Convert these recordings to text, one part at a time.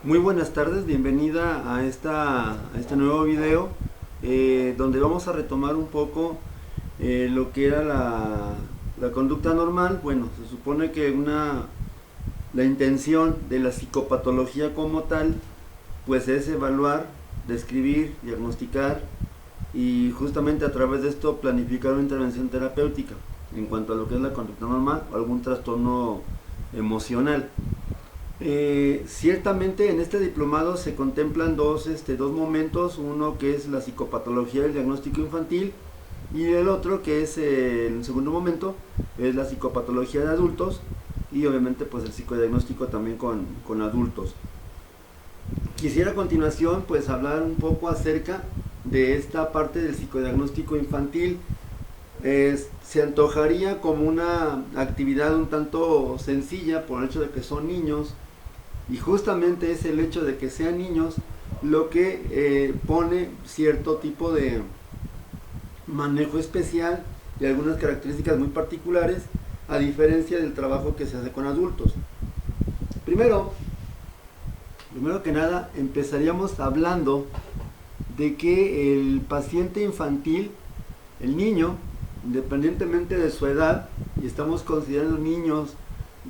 Muy buenas tardes, bienvenida a este nuevo video donde vamos a retomar un poco lo que era la conducta normal. Bueno, se supone que la intención de la psicopatología como tal pues es evaluar, describir, diagnosticar y justamente a través de esto planificar una intervención terapéutica en cuanto a lo que es la conducta normal o algún trastorno emocional. Ciertamente en este diplomado se contemplan dos momentos, uno que es la psicopatología del diagnóstico infantil y el otro que es el segundo momento, es la psicopatología de adultos y obviamente pues el psicodiagnóstico también con adultos. Quisiera a continuación pues hablar un poco acerca de esta parte del psicodiagnóstico infantil. Se antojaría como una actividad un tanto sencilla por el hecho de que son niños. Y justamente es el hecho de que sean niños lo que pone cierto tipo de manejo especial y algunas características muy particulares a diferencia del trabajo que se hace con adultos. Primero, primero que nada, empezaríamos hablando de que el paciente infantil, el niño, independientemente de su edad, y estamos considerando niños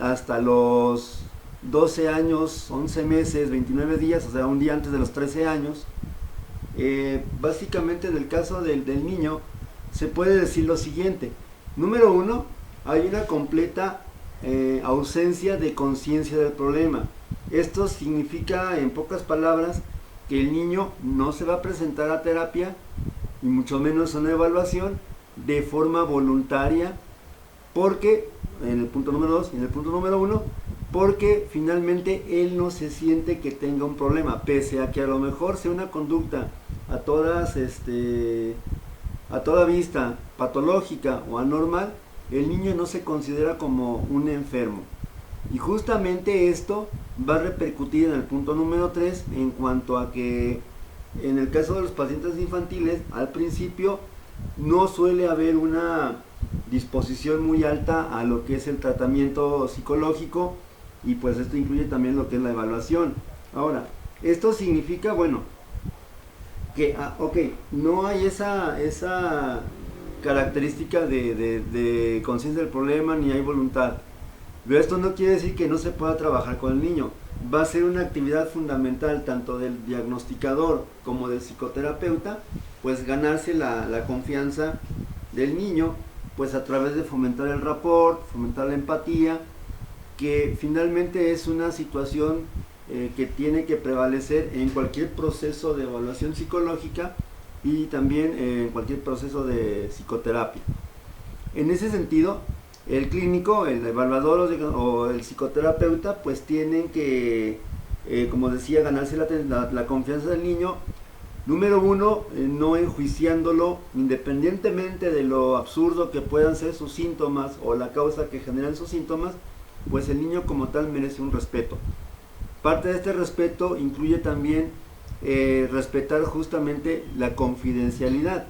hasta los 12 años, 11 meses, 29 días, o sea, un día antes de los 13 años. Básicamente en el caso del niño se puede decir lo siguiente. Número uno, hay una completa ausencia de conciencia del problema. Esto significa, en pocas palabras, que el niño no se va a presentar a terapia, y mucho menos a una evaluación, de forma voluntaria, porque, en el punto número 2 y en el punto número 1, porque finalmente él no se siente que tenga un problema, pese a que a lo mejor sea una conducta a a toda vista patológica o anormal, el niño no se considera como un enfermo. Y justamente esto va a repercutir en el punto número 3 en cuanto a que en el caso de los pacientes infantiles, al principio no suele haber una disposición muy alta a lo que es el tratamiento psicológico, y pues esto incluye también lo que es la evaluación. Ahora, esto significa, bueno, que, ok, no hay esa característica de conciencia del problema ni hay voluntad. Pero esto no quiere decir que no se pueda trabajar con el niño. Va a ser una actividad fundamental tanto del diagnosticador como del psicoterapeuta, pues ganarse la confianza del niño, pues a través de fomentar el rapport, fomentar la empatía, que finalmente es una situación que tiene que prevalecer en cualquier proceso de evaluación psicológica y también en cualquier proceso de psicoterapia. En ese sentido, el clínico, el evaluador o el psicoterapeuta pues tienen que, como decía, ganarse la confianza del niño. Número uno, no enjuiciándolo independientemente de lo absurdo que puedan ser sus síntomas o la causa que generan sus síntomas, pues el niño como tal merece un respeto. Parte de este respeto incluye también respetar justamente la confidencialidad.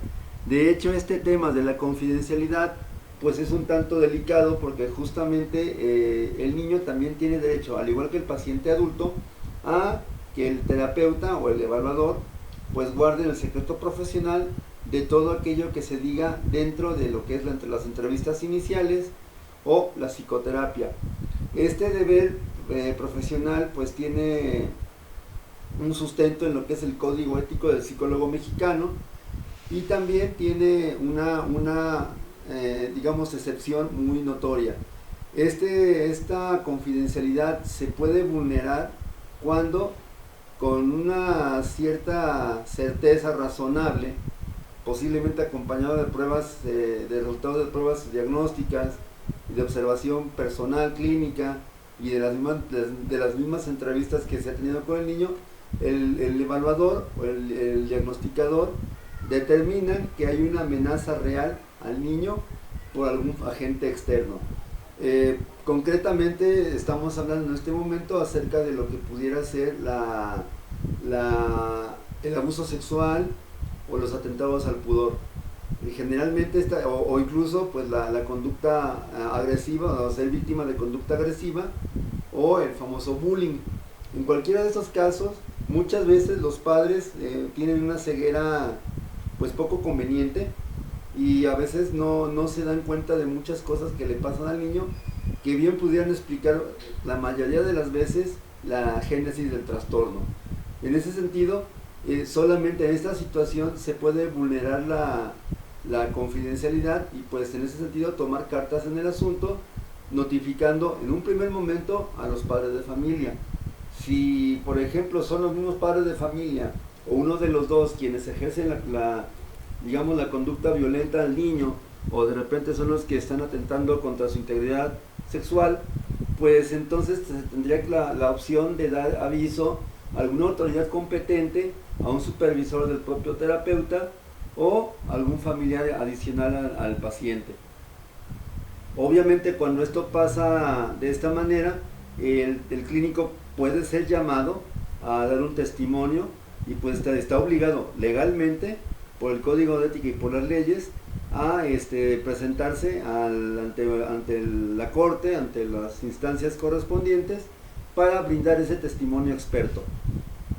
De hecho, este tema de la confidencialidad pues es un tanto delicado porque justamente el niño también tiene derecho, al igual que el paciente adulto, a que el terapeuta o el evaluador pues guarde el secreto profesional de todo aquello que se diga dentro de lo que es las entrevistas iniciales o la psicoterapia. Este deber profesional pues tiene un sustento en lo que es el código ético del psicólogo mexicano, y también tiene digamos, excepción muy notoria. Esta confidencialidad se puede vulnerar cuando, con una cierta certeza razonable, posiblemente acompañado de pruebas, de resultados de pruebas diagnósticas, de observación personal, clínica, y de las mismas entrevistas que se ha tenido con el niño, el evaluador o el diagnosticador determinan que hay una amenaza real al niño por algún agente externo. Concretamente estamos hablando en este momento acerca de lo que pudiera ser el abuso sexual o los atentados al pudor. Generalmente o incluso pues la conducta agresiva, o ser víctima de conducta agresiva, o el famoso bullying. En cualquiera de estos casos, muchas veces los padres tienen una ceguera pues poco conveniente y a veces no se dan cuenta de muchas cosas que le pasan al niño que bien pudieran explicar la mayoría de las veces la génesis del trastorno. En ese sentido, solamente en esta situación se puede vulnerar la confidencialidad y pues en ese sentido tomar cartas en el asunto, notificando en un primer momento a los padres de familia. Si por ejemplo son los mismos padres de familia o uno de los dos quienes ejercen digamos la conducta violenta al niño, o de repente son los que están atentando contra su integridad sexual, pues entonces se tendría la opción de dar aviso a alguna autoridad competente, a un supervisor del propio terapeuta o algún familiar adicional al paciente. Obviamente cuando esto pasa de esta manera, el clínico puede ser llamado a dar un testimonio y pues está obligado legalmente por el Código de Ética y por las leyes a presentarse ante la corte, ante las instancias correspondientes para brindar ese testimonio experto.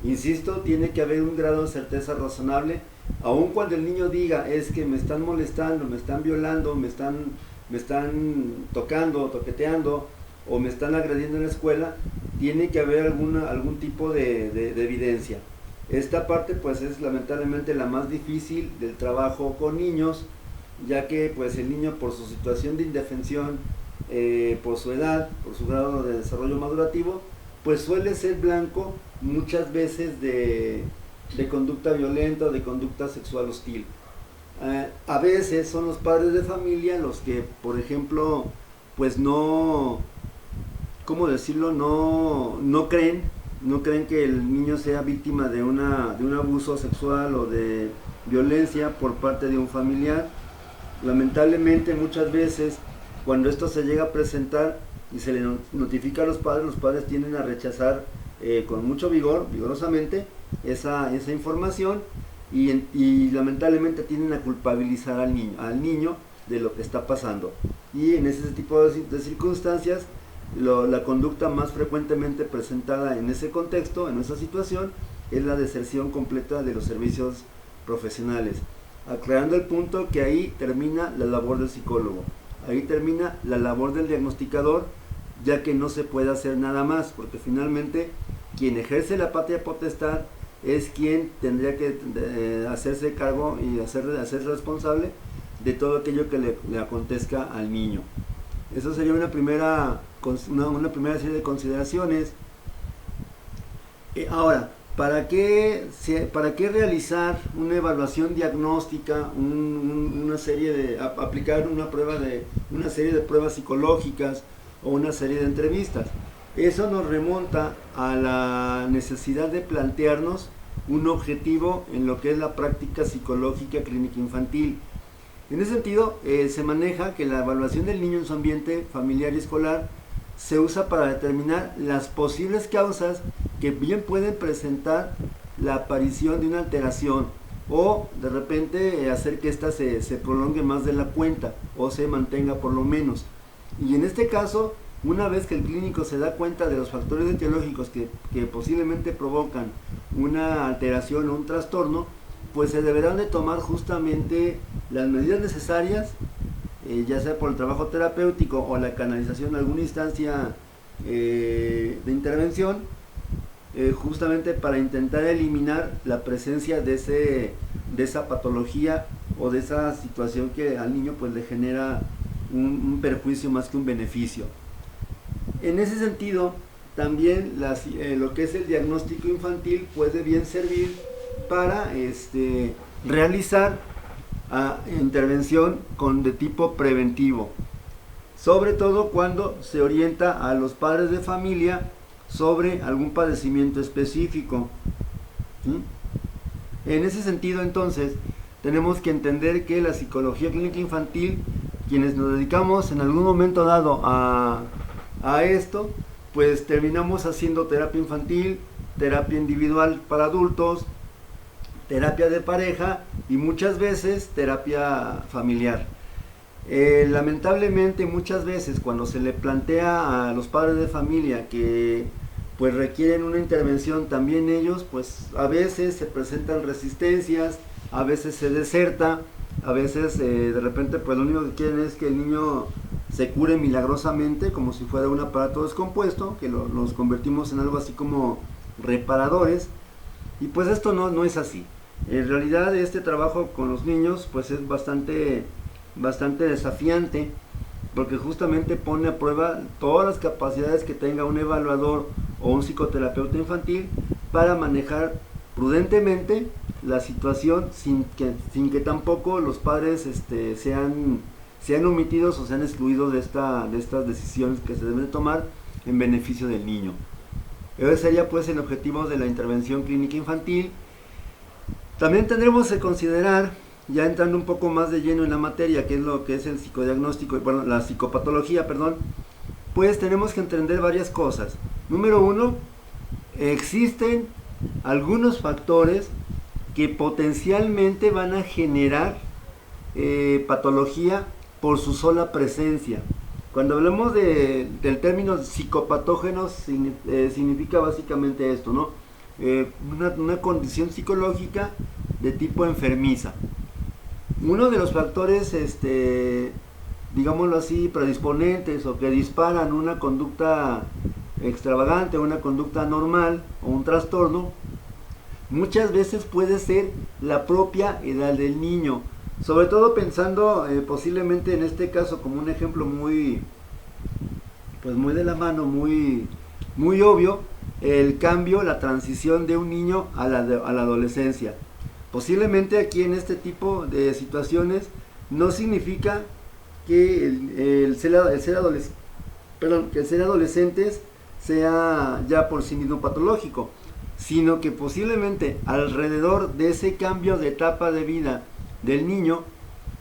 Insisto, tiene que haber un grado de certeza razonable, aun cuando el niño diga es que me están molestando, me están violando, me están tocando, toqueteando o me están agrediendo en la escuela, tiene que haber algún tipo de evidencia. Esta parte pues es lamentablemente la más difícil del trabajo con niños, ya que pues el niño por su situación de indefensión, por su edad, por su grado de desarrollo madurativo, pues suele ser blanco muchas veces de conducta violenta, de conducta sexual hostil. A veces son los padres de familia los que, por ejemplo, pues no, ¿cómo decirlo? No creen que el niño sea víctima de un abuso sexual o de violencia por parte de un familiar. Lamentablemente muchas veces cuando esto se llega a presentar y se le notifica a los padres tienden a rechazar con mucho vigorosamente esa información y lamentablemente tienden a culpabilizar al niño de lo que está pasando. Y en ese tipo de circunstancias, la conducta más frecuentemente presentada en ese contexto, en esa situación, es la deserción completa de los servicios profesionales, aclarando el punto que ahí termina la labor del psicólogo, ahí termina la labor del diagnosticador, ya que no se puede hacer nada más, porque finalmente quien ejerce la patria potestad es quien tendría que hacerse cargo y hacerse responsable de todo aquello que le acontezca al niño. Eso sería una primera serie de consideraciones. Ahora, ¿para qué realizar una evaluación diagnóstica, aplicar una serie de pruebas psicológicas o una serie de entrevistas? Eso nos remonta a la necesidad de plantearnos un objetivo en lo que es la práctica psicológica clínica infantil. En ese sentido, se maneja que la evaluación del niño en su ambiente familiar y escolar se usa para determinar las posibles causas que bien pueden presentar la aparición de una alteración o de repente hacer que ésta se prolongue más de la cuenta o se mantenga por lo menos. Y en este caso, una vez que el clínico se da cuenta de los factores etiológicos que posiblemente provocan una alteración o un trastorno, pues se deberán de tomar justamente las medidas necesarias, ya sea por el trabajo terapéutico o la canalización a alguna instancia de intervención, justamente para intentar eliminar la presencia de esa patología o de esa situación que al niño pues le genera un perjuicio más que un beneficio. En ese sentido, también lo que es el diagnóstico infantil puede bien servir para realizar intervención de tipo preventivo, sobre todo cuando se orienta a los padres de familia sobre algún padecimiento específico. ¿Sí? En ese sentido, entonces, tenemos que entender que la psicología clínica infantil, quienes nos dedicamos en algún momento dado a esto, pues terminamos haciendo terapia infantil, terapia individual para adultos, terapia de pareja y muchas veces terapia familiar. Lamentablemente muchas veces cuando se le plantea a los padres de familia que pues requieren una intervención también ellos, pues a veces se presentan resistencias, a veces se deserta, a veces de repente pues lo único que quieren es que el niño se cure milagrosamente, como si fuera un aparato descompuesto, que los convertimos en algo así como reparadores, y pues esto no es así. En realidad este trabajo con los niños pues es bastante desafiante, porque justamente pone a prueba todas las capacidades que tenga un evaluador o un psicoterapeuta infantil para manejar prudentemente la situación sin que tampoco los padres sean omitidos o sean excluidos de estas decisiones que se deben tomar en beneficio del niño. Ese sería pues el objetivo de la intervención clínica infantil. También tendremos que considerar, ya entrando un poco más de lleno en la materia, que es lo que es el psicodiagnóstico, bueno, la psicopatología, perdón, pues tenemos que entender varias cosas. Número uno, existen algunos factores que potencialmente van a generar patología por su sola presencia. Cuando hablamos del término psicopatógenos, significa básicamente esto, ¿no? Una condición psicológica de tipo enfermiza. Uno de los factores, digámoslo así, predisponentes o que disparan una conducta extravagante, una conducta anormal o un trastorno, muchas veces puede ser la propia edad del niño. Sobre todo pensando posiblemente en este caso como un ejemplo muy de la mano, muy obvio, el cambio, la transición de un niño a la adolescencia. Posiblemente aquí en este tipo de situaciones no significa que el ser adolescentes sea ya por sí mismo patológico, sino que posiblemente alrededor de ese cambio de etapa de vida del niño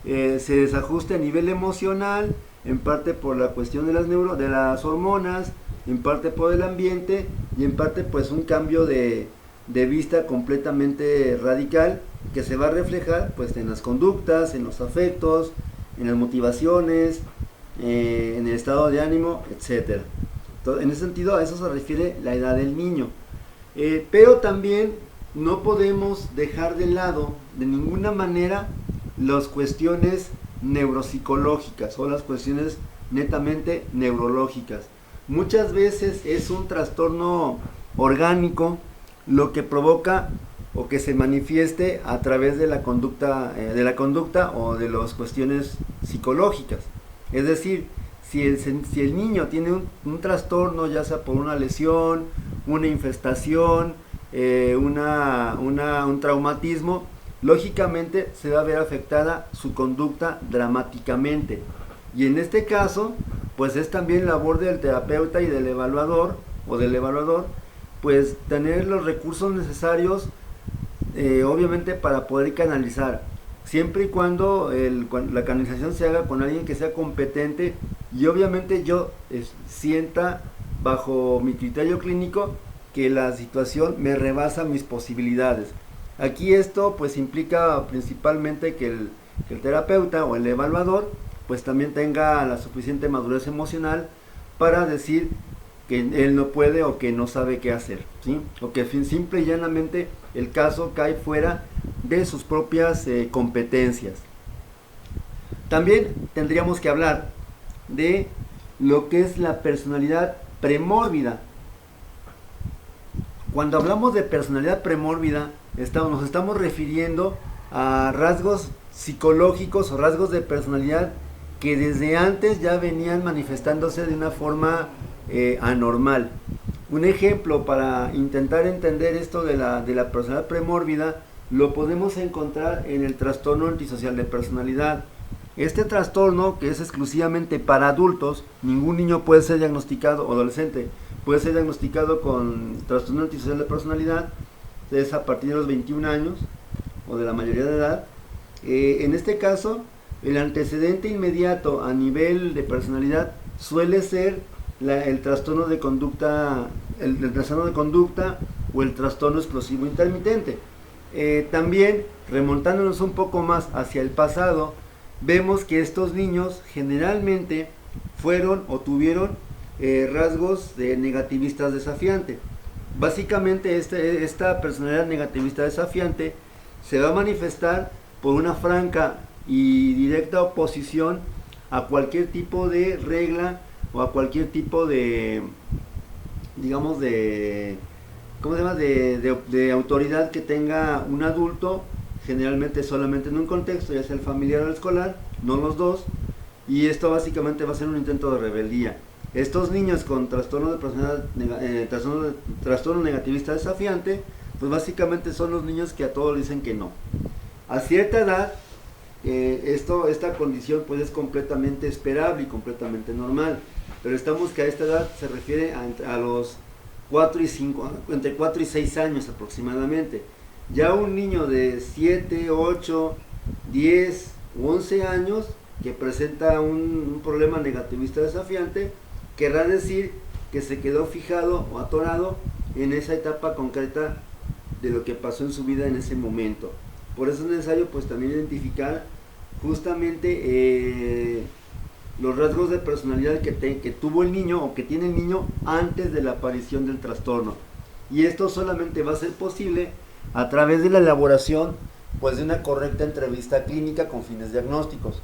se desajuste a nivel emocional, en parte por la cuestión de las hormonas, en parte por el ambiente y en parte pues un cambio de vista completamente radical que se va a reflejar pues en las conductas, en los afectos, en las motivaciones, en el estado de ánimo, etcétera. Entonces, en ese sentido a eso se refiere la edad del niño. Pero también no podemos dejar de lado de ninguna manera las cuestiones neuropsicológicas o las cuestiones netamente neurológicas. Muchas veces es un trastorno orgánico lo que provoca o que se manifieste a través de la conducta o de las cuestiones psicológicas. Es decir, si el niño tiene un trastorno, ya sea por una lesión, una infestación, un traumatismo, lógicamente se va a ver afectada su conducta dramáticamente. Y en este caso, pues es también labor del terapeuta y del evaluador pues tener los recursos necesarios, obviamente para poder canalizar, siempre y cuando la canalización se haga con alguien que sea competente y obviamente yo sienta bajo mi criterio clínico que la situación me rebasa mis posibilidades. Aquí esto pues implica principalmente que el terapeuta o el evaluador pues también tenga la suficiente madurez emocional para decir que él no puede o que no sabe qué hacer, ¿sí? O que simple y llanamente el caso cae fuera de sus propias competencias. También tendríamos que hablar de lo que es la personalidad premórbida. Cuando hablamos de personalidad premórbida, nos estamos refiriendo a rasgos psicológicos o rasgos de personalidad que desde antes ya venían manifestándose de una forma anormal. Un ejemplo para intentar entender esto de la personalidad premórbida lo podemos encontrar en el trastorno antisocial de personalidad. Este trastorno, que es exclusivamente para adultos, ningún niño puede ser diagnosticado, o adolescente puede ser diagnosticado con trastorno antisocial de personalidad, es a partir de los 21 años o de la mayoría de edad. En este caso, el antecedente inmediato a nivel de personalidad suele ser el trastorno de conducta, el trastorno de conducta o el trastorno explosivo intermitente. También, remontándonos un poco más hacia el pasado, vemos que estos niños generalmente fueron o tuvieron rasgos negativistas desafiantes. Básicamente esta personalidad negativista desafiante se va a manifestar por una franca y directa oposición a cualquier tipo de regla o a cualquier tipo de, digamos, de, ¿cómo se llama? De autoridad que tenga un adulto, generalmente solamente en un contexto, ya sea el familiar o el escolar, no los dos, y esto básicamente va a ser un intento de rebeldía. Estos niños con trastorno de personalidad, trastorno negativista desafiante, pues básicamente son los niños que a todos dicen que no. A cierta edad, esta condición pues es completamente esperable y completamente normal, pero estamos que a esta edad se refiere a los 4 y 5, entre 4 y 6 años aproximadamente. Ya un niño de 7, 8, 10 u 11 años que presenta un problema negativista desafiante, querrá decir que se quedó fijado o atorado en esa etapa concreta de lo que pasó en su vida en ese momento. Por eso es necesario pues también identificar justamente los rasgos de personalidad que tuvo el niño o que tiene el niño antes de la aparición del trastorno. Y esto solamente va a ser posible a través de la elaboración pues de una correcta entrevista clínica con fines diagnósticos.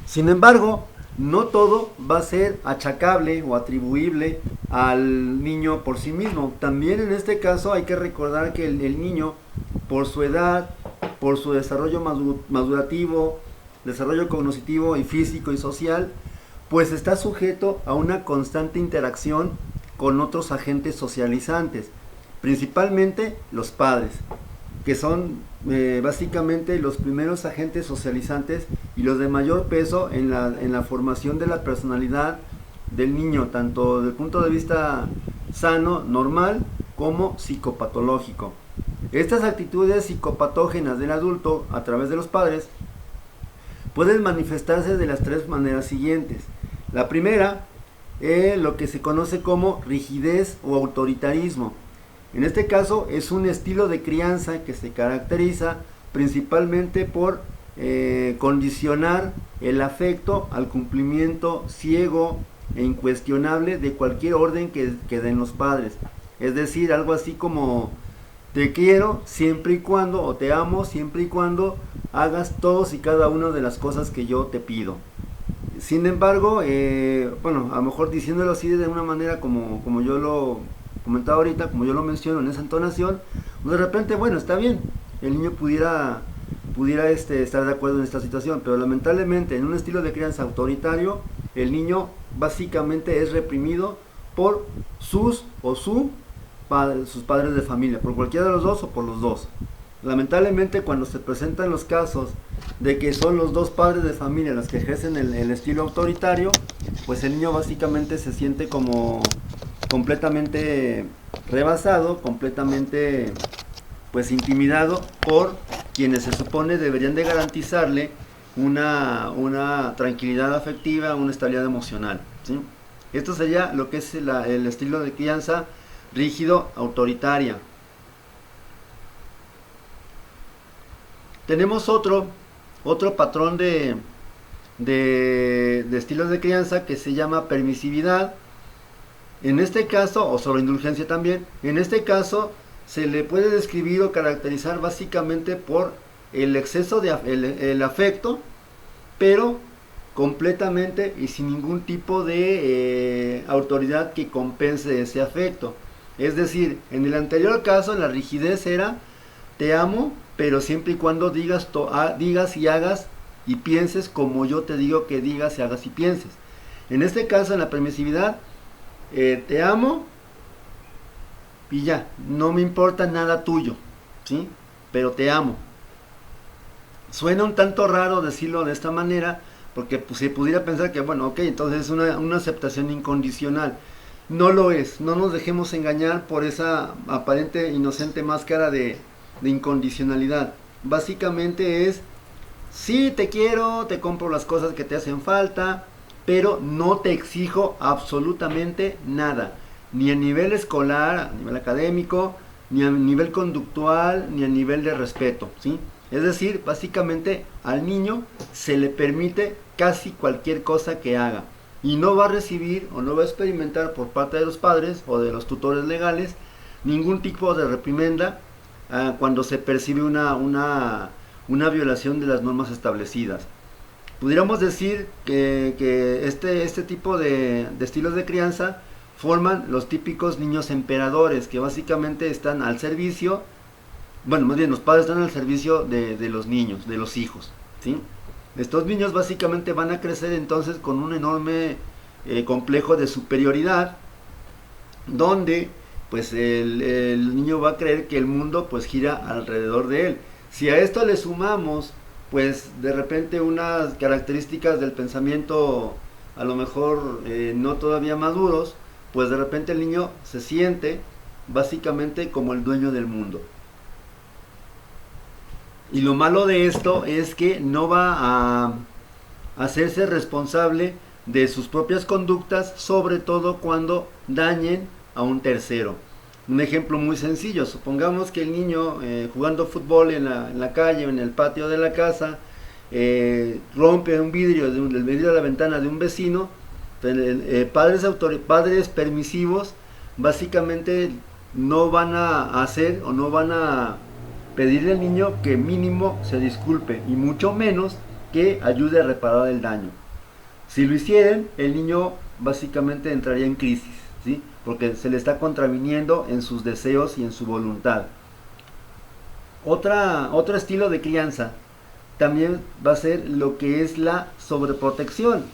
Sin embargo, no todo va a ser achacable o atribuible al niño por sí mismo. También en este caso hay que recordar que el niño, por su edad, por su desarrollo madurativo, desarrollo cognitivo y físico y social, pues está sujeto a una constante interacción con otros agentes socializantes, principalmente los padres, que son básicamente los primeros agentes socializantes y los de mayor peso en la formación de la personalidad del niño, tanto desde el punto de vista sano, normal, como psicopatológico. Estas actitudes psicopatógenas del adulto a través de los padres pueden manifestarse de las tres maneras siguientes. La primera es lo que se conoce como rigidez o autoritarismo. En este caso es un estilo de crianza que se caracteriza principalmente por condicionar el afecto al cumplimiento ciego e incuestionable de cualquier orden que den los padres. Es decir, algo así como te quiero siempre y cuando, o te amo siempre y cuando hagas todos y cada una de las cosas que yo te pido. Sin embargo, bueno, a lo mejor diciéndolo así de una manera como yo lo comentaba ahorita, como yo lo menciono en esa entonación, de repente, bueno, está bien, el niño pudiera estar de acuerdo en esta situación, pero lamentablemente en un estilo de crianza autoritario, el niño básicamente es reprimido por sus padres de familia, por cualquiera de los dos o por los dos. Lamentablemente cuando se presentan los casos de que son los dos padres de familia los que ejercen el estilo autoritario, pues el niño básicamente se siente como completamente rebasado, completamente pues intimidado por quienes se supone deberían de garantizarle una tranquilidad afectiva, una estabilidad emocional, ¿sí? Esto sería lo que es el estilo de crianza rígido autoritaria. Tenemos otro patrón de estilos de crianza que se llama permisividad. En este caso, o sobreindulgencia también, en este caso se le puede describir o caracterizar básicamente por el exceso de el afecto, pero completamente y sin ningún tipo de autoridad que compense ese afecto. Es decir, en el anterior caso la rigidez era te amo, pero siempre y cuando digas y hagas y pienses como yo te digo que digas y hagas y pienses. En este caso, en la permisividad, te amo y ya, no me importa nada tuyo, ¿sí? Pero te amo. Suena un tanto raro decirlo de esta manera, porque pues, se pudiera pensar que, bueno, ok, entonces es una aceptación incondicional. No lo es, no nos dejemos engañar por esa aparente inocente máscara de incondicionalidad. Básicamente es, sí te quiero, te compro las cosas que te hacen falta, pero no te exijo absolutamente nada, ni a nivel escolar, a nivel académico, ni a nivel conductual, ni a nivel de respeto, ¿sí? Es decir, básicamente al niño se le permite casi cualquier cosa que haga. Y no va a recibir o no va a experimentar por parte de los padres o de los tutores legales ningún tipo de reprimenda cuando se percibe una violación de las normas establecidas. Pudiéramos decir que este tipo de estilos de crianza forman los típicos niños emperadores, que básicamente están al servicio, bueno, más bien los padres están al servicio de los niños, de los hijos, ¿sí? Estos niños básicamente van a crecer entonces con un enorme complejo de superioridad, donde pues el niño va a creer que el mundo pues gira alrededor de él. Si a esto le sumamos pues de repente unas características del pensamiento a lo mejor no todavía maduros, pues de repente el niño se siente básicamente como el dueño del mundo. Y lo malo de esto es que no va a hacerse responsable de sus propias conductas, sobre todo cuando dañen a un tercero. Un ejemplo muy sencillo: supongamos que el niño jugando fútbol en la calle o en el patio de la casa rompe un vidrio, el vidrio de la ventana de un vecino. Padres permisivos básicamente no van a hacer o no van a pedirle al niño que mínimo se disculpe, y mucho menos que ayude a reparar el daño. Si lo hicieran, el niño básicamente entraría en crisis, ¿sí? Porque se le está contraviniendo en sus deseos y en su voluntad. Otro estilo de crianza también va a ser lo que es la sobreprotección.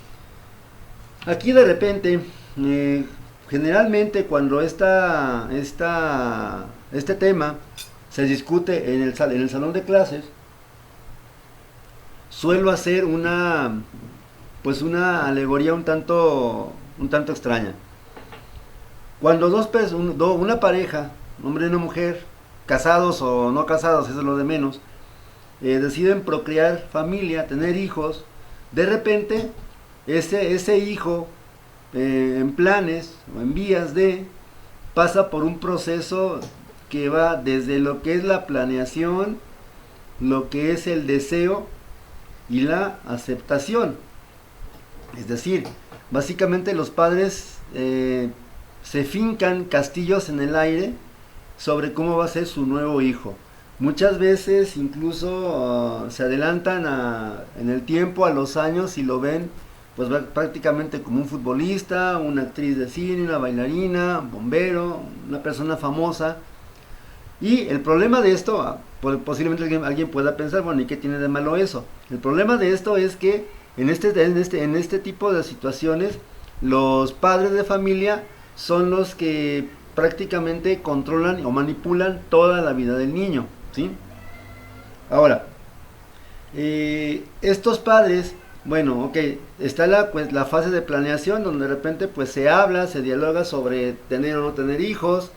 Aquí de repente, generalmente cuando este tema se discute en el salón de clases, suelo hacer una alegoría un tanto extraña. Cuando una pareja, un hombre y una mujer, casados o no casados, eso es lo de menos, deciden procrear familia, tener hijos, de repente ese hijo en planes o en vías de pasa por un proceso que va desde lo que es la planeación, lo que es el deseo y la aceptación. Es decir, básicamente los padres se fincan castillos en el aire sobre cómo va a ser su nuevo hijo. Muchas veces incluso se adelantan en el tiempo, a los años, y lo ven pues prácticamente como un futbolista, una actriz de cine, una bailarina, un bombero, una persona famosa. Y el problema de esto, posiblemente alguien pueda pensar, bueno, ¿y qué tiene de malo eso? El problema de esto es que en este tipo de situaciones, los padres de familia son los que prácticamente controlan o manipulan toda la vida del niño, ¿sí? Ahora, estos padres, bueno, ok, está la fase de planeación, donde de repente pues se habla, se dialoga sobre tener o no tener hijos,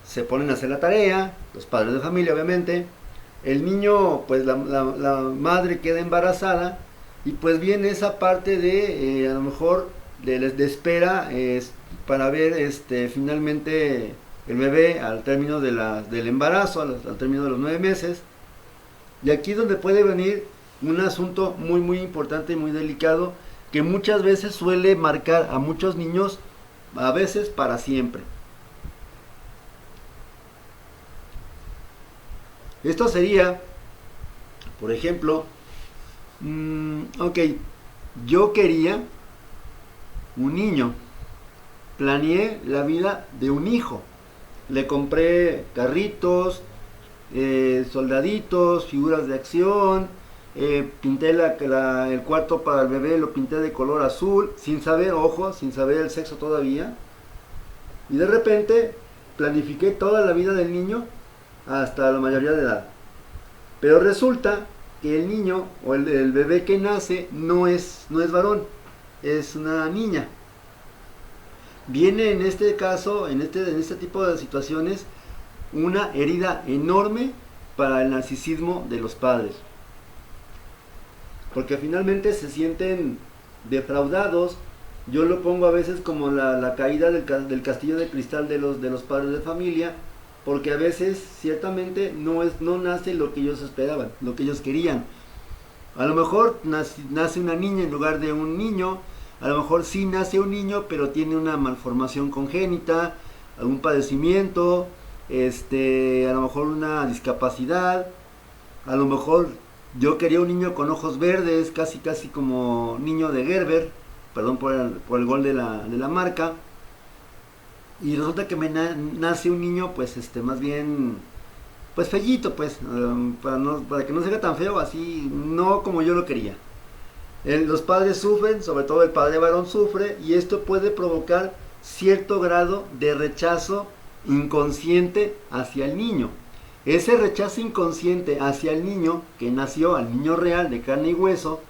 se ponen a hacer la tarea, los padres de familia obviamente, el niño, pues la madre queda embarazada, y pues viene esa parte de a lo mejor de espera para ver finalmente el bebé al término del embarazo, al término de los 9 meses. Y aquí es donde puede venir un asunto muy muy importante y muy delicado, que muchas veces suele marcar a muchos niños, a veces para siempre. Esto sería, por ejemplo, ok, yo quería un niño, planeé la vida de un hijo, le compré carritos, soldaditos, figuras de acción, pinté el cuarto para el bebé, lo pinté de color azul, sin saber el sexo todavía, y de repente planifiqué toda la vida del niño hasta la mayoría de edad. Pero resulta que el niño o el bebé que nace no es varón, es una niña. Viene en este caso, en este tipo de situaciones, una herida enorme para el narcisismo de los padres, porque finalmente se sienten defraudados. Yo lo pongo a veces como la caída del castillo de cristal de los padres de familia, porque a veces ciertamente no nace lo que ellos esperaban, lo que ellos querían. A lo mejor nace una niña en lugar de un niño, a lo mejor sí nace un niño, pero tiene una malformación congénita, algún padecimiento, a lo mejor una discapacidad, a lo mejor yo quería un niño con ojos verdes, casi casi como niño de Gerber, perdón por el gol de la marca, y resulta que nace un niño pues más bien pues fellito, pues para que no sea tan feo, así no como yo lo quería. Los padres sufren, sobre todo el padre varón sufre, y esto puede provocar cierto grado de rechazo inconsciente hacia el niño. Ese rechazo inconsciente hacia el niño que nació, al niño real de carne y hueso,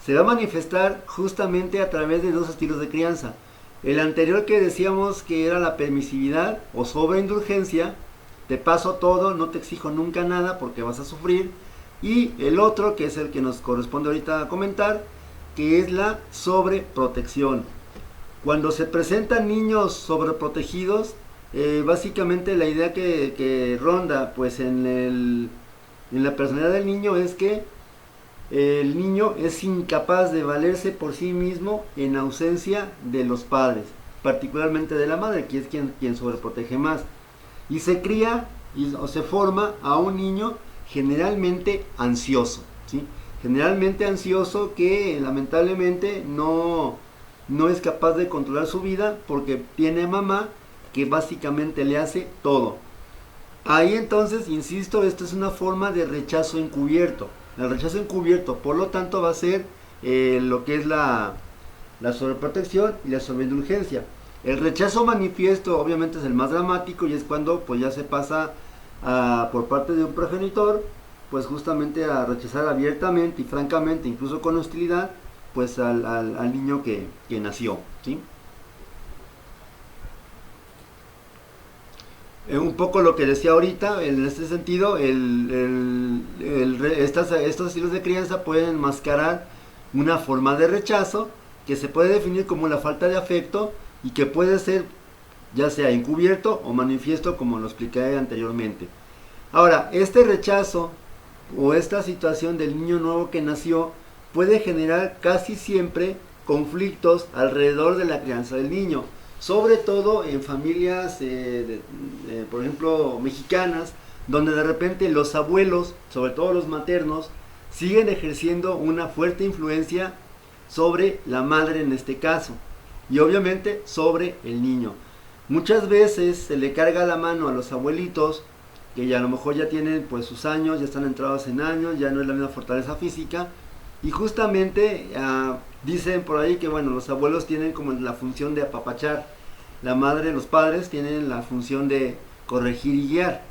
se va a manifestar justamente a través de dos estilos de crianza. El anterior, que decíamos que era la permisividad o sobreindulgencia, te paso todo, no te exijo nunca nada porque vas a sufrir. Y el otro, que es el que nos corresponde ahorita comentar, que es la sobreprotección. Cuando se presentan niños sobreprotegidos, básicamente la idea que ronda pues en la personalidad del niño es que el niño es incapaz de valerse por sí mismo en ausencia de los padres, particularmente de la madre, que es quien sobreprotege más. Y se cría o se forma a un niño generalmente ansioso, ¿sí? Generalmente ansioso, que lamentablemente no es capaz de controlar su vida porque tiene mamá que básicamente le hace todo. Ahí entonces, insisto, esto es una forma de rechazo encubierto. El rechazo encubierto, por lo tanto, va a ser lo que es la sobreprotección y la sobreindulgencia. El rechazo manifiesto obviamente es el más dramático, y es cuando pues ya se pasa por parte de un progenitor pues justamente a rechazar abiertamente y francamente, incluso con hostilidad, pues al niño que nació, ¿sí? Un poco lo que decía ahorita, en este sentido, estos estilos de crianza pueden enmascarar una forma de rechazo que se puede definir como la falta de afecto, y que puede ser ya sea encubierto o manifiesto, como lo expliqué anteriormente. Ahora, este rechazo o esta situación del niño nuevo que nació puede generar casi siempre conflictos alrededor de la crianza del niño, sobre todo en familias, por ejemplo, mexicanas, donde de repente los abuelos, sobre todo los maternos, siguen ejerciendo una fuerte influencia sobre la madre en este caso, y obviamente sobre el niño. Muchas veces se le carga la mano a los abuelitos, que ya a lo mejor ya tienen pues sus años, ya están entrados en años, ya no es la misma fortaleza física, y justamente dicen por ahí que bueno, los abuelos tienen como la función de apapachar, la madre, los padres tienen la función de corregir y guiar.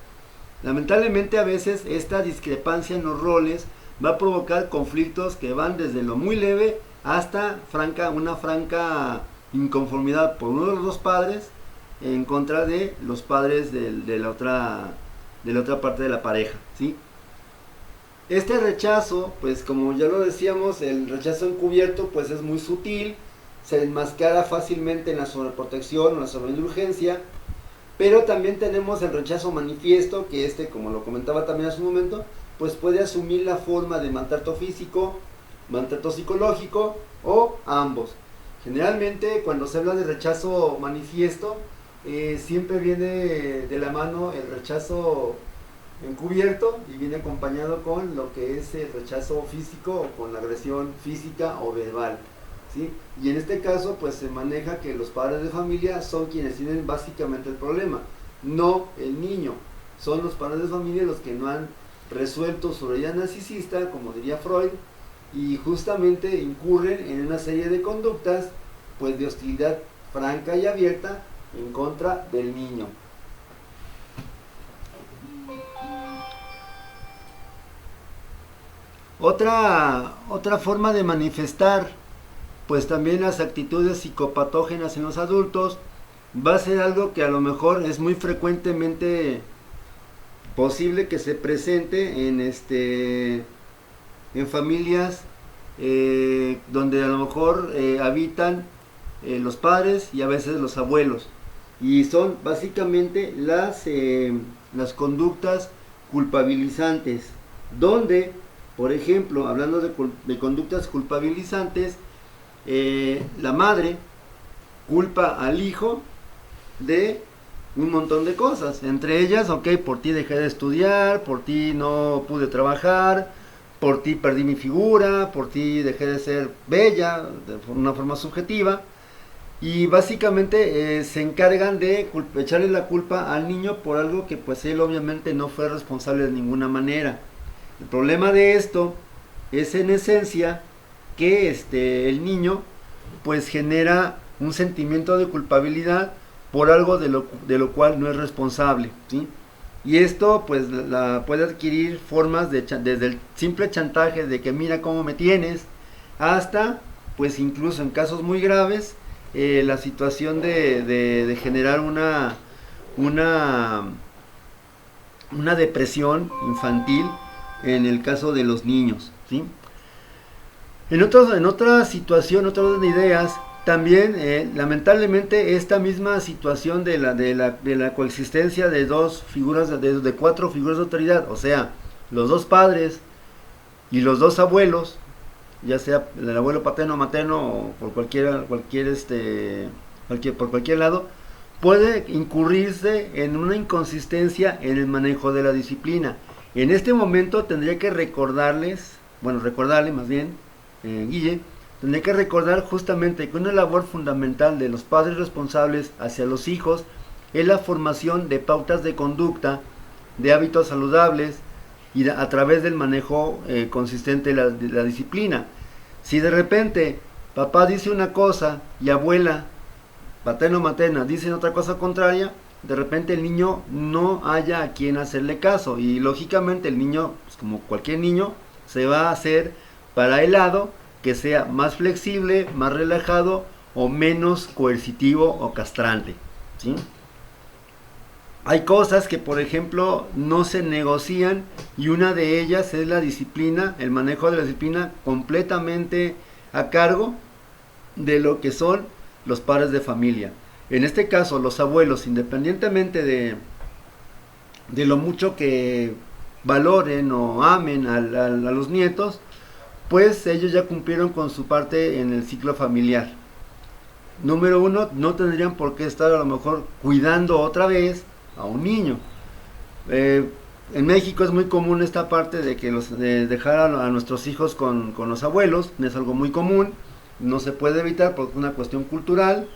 Lamentablemente a veces esta discrepancia en los roles va a provocar conflictos que van desde lo muy leve hasta una franca inconformidad por uno de los dos padres en contra de los padres de la otra parte de la pareja, ¿sí? Este rechazo, pues como ya lo decíamos, el rechazo encubierto pues es muy sutil, se enmascara fácilmente en la sobreprotección o la sobreindulgencia, pero también tenemos el rechazo manifiesto, que como lo comentaba también hace un momento, pues puede asumir la forma de maltrato físico, maltrato psicológico o ambos. Generalmente cuando se habla de rechazo manifiesto, siempre viene de la mano el rechazo encubierto y viene acompañado con lo que es el rechazo físico o con la agresión física o verbal, ¿sí? Y en este caso pues se maneja que los padres de familia son quienes tienen básicamente el problema, no el niño. Son los padres de familia los que no han resuelto su herida narcisista, como diría Freud, y justamente incurren en una serie de conductas pues de hostilidad franca y abierta en contra del niño. Otra forma de manifestar pues también las actitudes psicopatógenas en los adultos va a ser algo que a lo mejor es muy frecuentemente posible que se presente en familias donde a lo mejor habitan los padres y a veces los abuelos, y son básicamente las conductas culpabilizantes, donde Por ejemplo, hablando de conductas culpabilizantes, la madre culpa al hijo de un montón de cosas, entre ellas, ok, por ti dejé de estudiar, por ti no pude trabajar, por ti perdí mi figura, por ti dejé de ser bella, de una forma subjetiva, y básicamente se encargan de echarle la culpa al niño por algo que pues él obviamente no fue responsable de ninguna manera. El problema de esto es en esencia que el niño pues genera un sentimiento de culpabilidad por algo de lo cual no es responsable, ¿sí? Y esto pues puede adquirir formas desde el simple chantaje de que mira cómo me tienes, hasta pues incluso en casos muy graves la situación de generar una depresión infantil en el caso de los niños, ¿sí? En otra situación, otra orden de ideas, también lamentablemente esta misma situación de la coexistencia de dos figuras, de cuatro figuras de autoridad, o sea, los dos padres y los dos abuelos, ya sea el abuelo paterno o materno o por por cualquier lado, puede incurrirse en una inconsistencia en el manejo de la disciplina. En este momento tendría que recordarle más bien, Guille, tendría que recordar justamente que una labor fundamental de los padres responsables hacia los hijos es la formación de pautas de conducta, de hábitos saludables y a través del manejo consistente de la disciplina. Si de repente papá dice una cosa y abuela, paterno o materna, dicen otra cosa contraria, de repente el niño no haya a quien hacerle caso y lógicamente el niño, pues como cualquier niño, se va a hacer para el lado que sea más flexible, más relajado o menos coercitivo o castrante, ¿sí? Hay cosas que por ejemplo no se negocian y una de ellas es la disciplina, el manejo de la disciplina completamente a cargo de lo que son los padres de familia. En este caso los abuelos, independientemente de lo mucho que valoren o amen a los nietos, pues ellos ya cumplieron con su parte en el ciclo familiar. Número uno, no tendrían por qué estar a lo mejor cuidando otra vez a un niño. En México es muy común esta parte de dejar a nuestros hijos con los abuelos, es algo muy común, no se puede evitar porque es una cuestión cultural,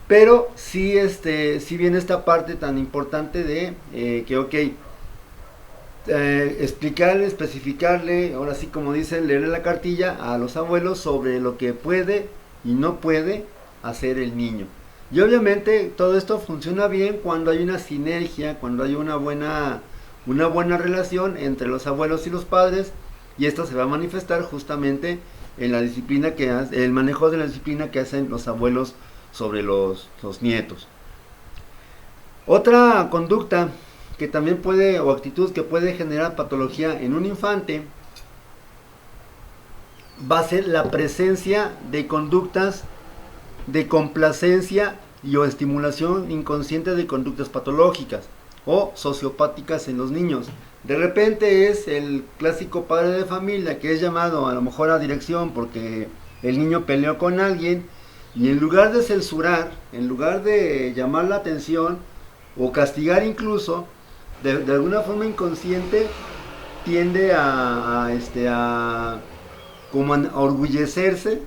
pero sí, sí viene esta parte tan importante de que ok, explicarle, especificarle, ahora sí como dicen, leerle la cartilla a los abuelos sobre lo que puede y no puede hacer el niño. Y obviamente todo esto funciona bien cuando hay una sinergia, cuando hay una buena relación entre los abuelos y los padres, y esto se va a manifestar justamente en la disciplina el manejo de la disciplina que hacen los abuelos sobre los nietos. Otra conducta que también o actitud que puede generar patología en un infante va a ser la presencia de conductas de complacencia y o estimulación inconsciente de conductas patológicas o sociopáticas en los niños. De repente es el clásico padre de familia que es llamado a lo mejor a dirección porque el niño peleó con alguien y en lugar de censurar, en lugar de llamar la atención o castigar incluso, de alguna forma inconsciente tiende como a orgullecerse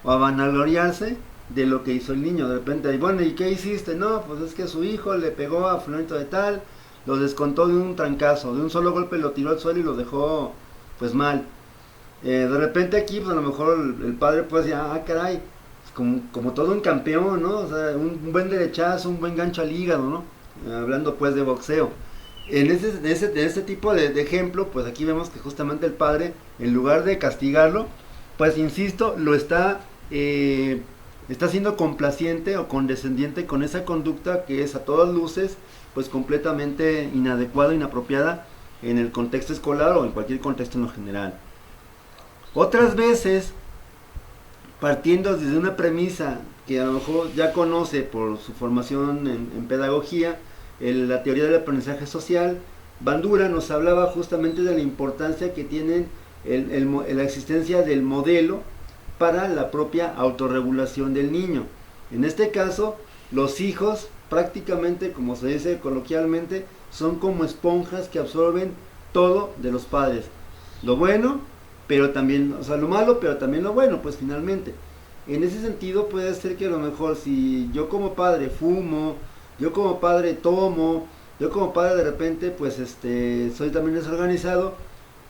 o a vanagloriarse de lo que hizo el niño. De repente, bueno, ¿y qué hiciste? No, pues es que su hijo le pegó a fulanito de tal, lo descontó de un trancazo, de un solo golpe lo tiró al suelo y lo dejó pues mal. De repente aquí pues a lo mejor el padre pues ya, caray, como todo un campeón, ¿no? O sea, un buen derechazo, un buen gancho al hígado, ¿no? Hablando pues de boxeo. En ese tipo de ejemplo, pues aquí vemos que justamente el padre, en lugar de castigarlo, pues insisto, lo está siendo complaciente o condescendiente con esa conducta que es a todas luces, pues completamente inadecuada, inapropiada en el contexto escolar o en cualquier contexto en lo general. Otras veces, partiendo desde una premisa que a lo mejor ya conoce por su formación en pedagogía, la teoría del aprendizaje social, Bandura nos hablaba justamente de la importancia que tienen la existencia del modelo para la propia autorregulación del niño. En este caso, los hijos prácticamente, como se dice coloquialmente, son como esponjas que absorben todo de los padres. Lo bueno, pero también, o sea, lo malo, pero también lo bueno, pues finalmente. En ese sentido puede ser que a lo mejor si yo como padre fumo, yo como padre tomo, yo como padre de repente pues soy también desorganizado,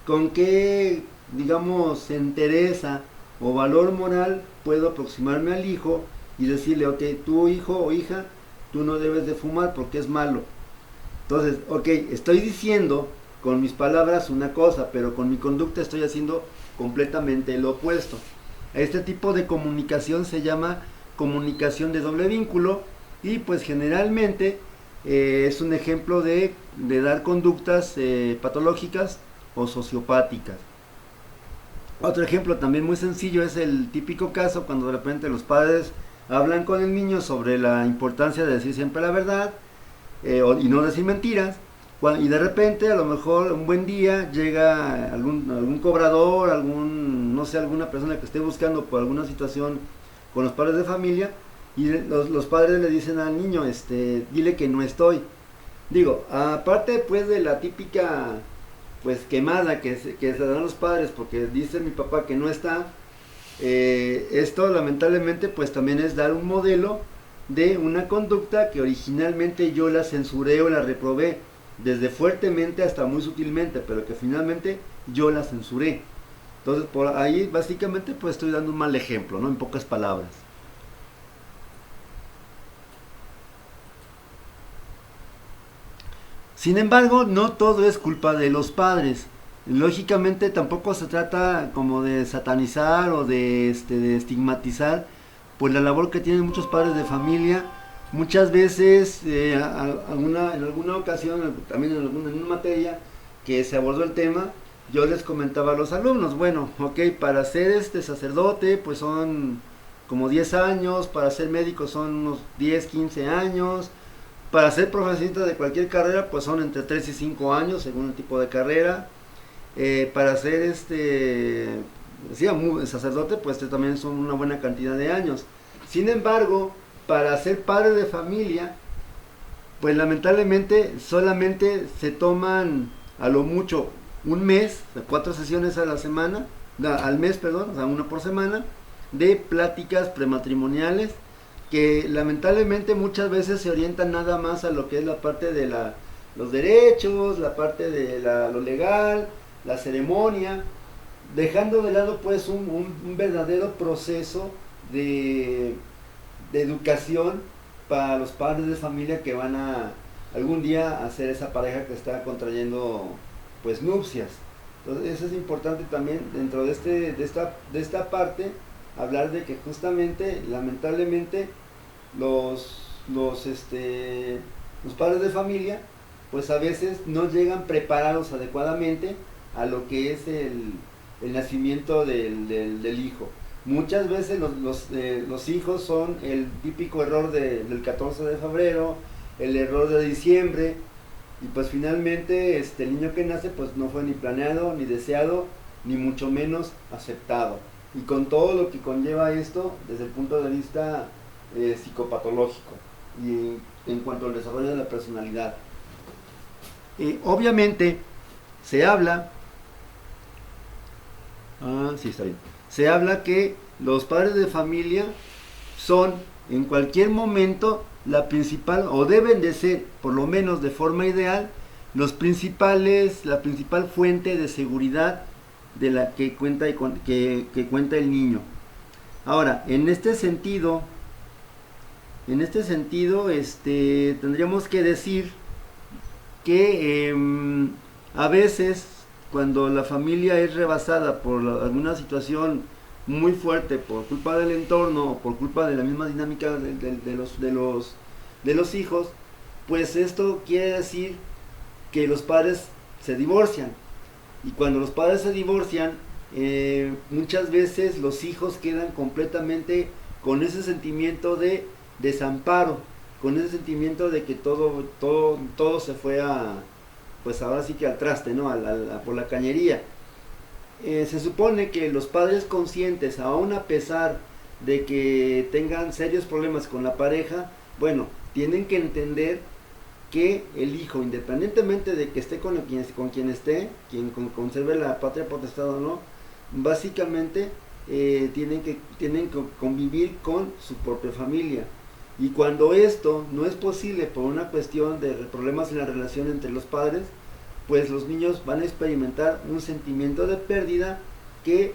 ¿con qué, digamos, entereza o valor moral puedo aproximarme al hijo y decirle, ok, tú hijo o hija, tú no debes de fumar porque es malo? Entonces, ok, estoy diciendo con mis palabras una cosa, pero con mi conducta estoy haciendo completamente lo opuesto. Este tipo de comunicación se llama comunicación de doble vínculo y pues generalmente es un ejemplo de dar conductas patológicas o sociopáticas. Otro ejemplo también muy sencillo es el típico caso cuando de repente los padres hablan con el niño sobre la importancia de decir siempre la verdad y no decir mentiras. Y de repente a lo mejor un buen día llega algún cobrador, no sé, alguna persona que esté buscando por alguna situación con los padres de familia y los padres le dicen al niño, dile que no estoy. Digo, aparte pues de la típica pues quemada que se dan los padres porque dice mi papá que no está, esto lamentablemente pues también es dar un modelo de una conducta que originalmente yo la censuré o la reprobé, desde fuertemente hasta muy sutilmente, pero que finalmente yo la censuré. Entonces por ahí básicamente pues estoy dando un mal ejemplo, ¿no? En pocas palabras. Sin embargo, no todo es culpa de los padres. Lógicamente tampoco se trata como de satanizar o de estigmatizar pues la labor que tienen muchos padres de familia. Muchas veces, en alguna ocasión, también en una materia que se abordó el tema, yo les comentaba a los alumnos, bueno, ok, para ser sacerdote pues son como 10 años, para ser médico son unos 10, 15 años, para ser profesionista de cualquier carrera pues son entre 3 y 5 años según el tipo de carrera. Para ser sacerdote pues también son una buena cantidad de años. Sin embargo, para ser padre de familia pues lamentablemente solamente se toman a lo mucho un mes, 4 sesiones a la semana, al mes, perdón, o sea, una por semana, de pláticas prematrimoniales que lamentablemente muchas veces se orientan nada más a lo que es la parte de los derechos, la parte de lo legal, la ceremonia, dejando de lado pues un verdadero proceso de educación para los padres de familia que van a algún día a ser esa pareja que está contrayendo pues nupcias. Entonces eso es importante también dentro de esta parte, hablar de que justamente lamentablemente los padres de familia pues a veces no llegan preparados adecuadamente a lo que es el nacimiento del hijo. Muchas veces los hijos son el típico error del 14 de febrero, el error de diciembre, y pues finalmente el niño que nace pues no fue ni planeado, ni deseado, ni mucho menos aceptado. Y con todo lo que conlleva esto desde el punto de vista psicopatológico y en cuanto al desarrollo de la personalidad. Obviamente se habla, se habla que los padres de familia son en cualquier momento la principal, o deben de ser, por lo menos de forma ideal, la principal fuente de seguridad de la que cuenta el niño. Ahora, en este sentido, tendríamos que decir que a veces cuando la familia es rebasada por alguna situación muy fuerte por culpa del entorno o por culpa de la misma dinámica de los hijos, pues esto quiere decir que los padres se divorcian. Y cuando los padres se divorcian, muchas veces los hijos quedan completamente con ese sentimiento de desamparo, con ese sentimiento de que todo se fue pues ahora sí que al traste, ¿no? Por la cañería. se supone que los padres conscientes, aun a pesar de que tengan serios problemas con la pareja, bueno, tienen que entender que el hijo, independientemente de que esté con quien esté, quien conserve la patria potestad o no, básicamente tienen que convivir con su propia familia. Y cuando esto no es posible por una cuestión de problemas en la relación entre los padres, pues los niños van a experimentar un sentimiento de pérdida que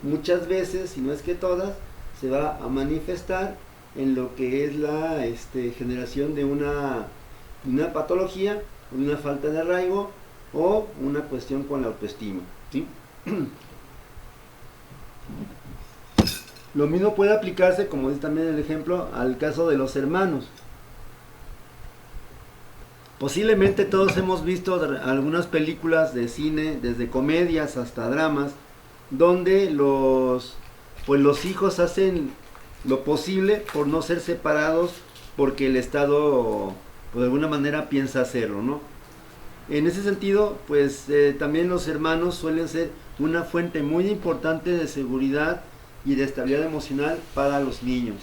muchas veces, si no es que todas, se va a manifestar en lo que es la generación de una patología, una falta de arraigo o una cuestión con la autoestima, ¿sí? Lo mismo puede aplicarse, como dice también el ejemplo, al caso de los hermanos. Posiblemente todos hemos visto algunas películas de cine, desde comedias hasta dramas, donde los hijos hacen lo posible por no ser separados porque el Estado, pues, de alguna manera piensa hacerlo, ¿no? En ese sentido, pues también los hermanos suelen ser una fuente muy importante de seguridad y de estabilidad emocional para los niños.